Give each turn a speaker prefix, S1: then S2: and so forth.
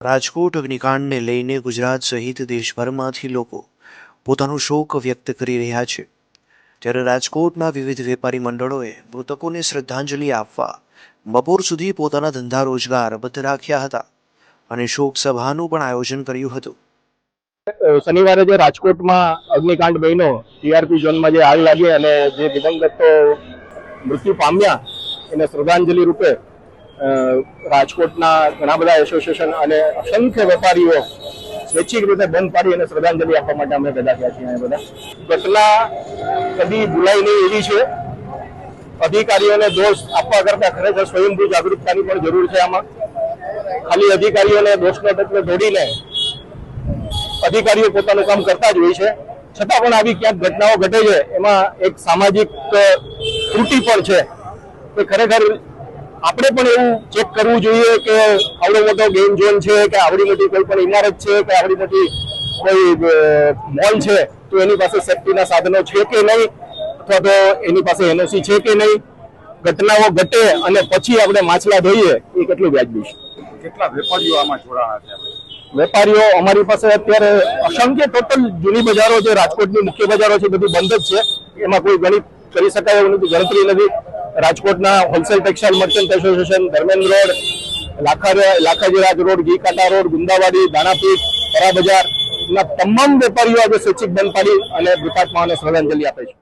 S1: રાજકોટ અગ્નિકાંડને લઈને ગુજરાત સહિત દેશભરમાંથી લોકો પોતાનો શોક વ્યક્ત કરી રહ્યા છે ત્યારે રાજકોટના વિવિધ વેપારી મંડળોએ મૃતકોને શ્રદ્ધાંજલિ આપવા બપોર સુધી પોતાના ધંધા રોજગાર બંધ રાખ્યા હતા અને શોક સભાનું પણ આયોજન કર્યું હતું।
S2: શનિવારે જે રાજકોટમાં અગ્નિકાંડ બન્યો, ટીઆરપી ઝોનમાં જે આગ લાગી અને જે દિવંગતો મૃત્યુ પામ્યા એને શ્રદ્ધાંજલિ રૂપે રાજકોટના ઘણા બધા એસોસિએશન અને અસંખ્ય વેપારીઓ સ્વૈચ્છિક રીતે બંધ પાડી અને શ્રદ્ધાંજલિ આપવા માટે અમે ભેગા થયા છીએ। બધા ઘટના કદી ભૂલાય નહીં એવી છે। અધિકારીઓને દોષ આપવા કરતા ખરેખર સ્વયંભૂ જાગૃતતાની પણ જરૂર છે। આમાં ખાલી અધિકારીઓને દોષને બદલે દોડીને અધિકારીઓ પોતાનું કામ કરતા જ હોય છે, છતાં પણ આવી ક્યાંક ઘટનાઓ ઘટે છે એમાં એક સામાજિક ત્રુટિ પણ છે કે ખરેખર આપણે પણ એવું ચેક કરવું જોઈએ કે આવડો મોટો ગેમ ઝોન છે કે આવડી મોટી કોઈ પણ ઇમારત છે કે આવડી મોટી કોઈ મોલ છે તો એની પાસે સેફ્ટીના સાધનો છે કે નહીં, અથવા તો એની પાસે એનઓસી છે કે નહીં। ઘટનાઓ ઘટે અને પછી આપણે માછલા ધોઈએ એ કેટલું વ્યાજબી છે।
S3: કેટલા વેપારીઓ આમાં જોડાણા છે?
S2: વેપારીઓ અમારી પાસે અત્યારે અસંખ્ય ટોટલ જૂની બજારો છે, રાજકોટની મુખ્ય બજારો છે, બધી બંધ જ છે, એમાં કોઈ ગણિત કરી શકાય એવું નથી, ગણતરી નથી। રાજકોટના wholesale textile merchant association, Dharmendra road, Lakhajiraj road, Ghikanta road, Gundawadi, Danapith, પરા બજારના તમામ વેપારીઓ આજે સ્વૈચ્છિક બંધ પાડી અને મૃતાત્માઓને શ્રદ્ધાંજલિ આપે છે।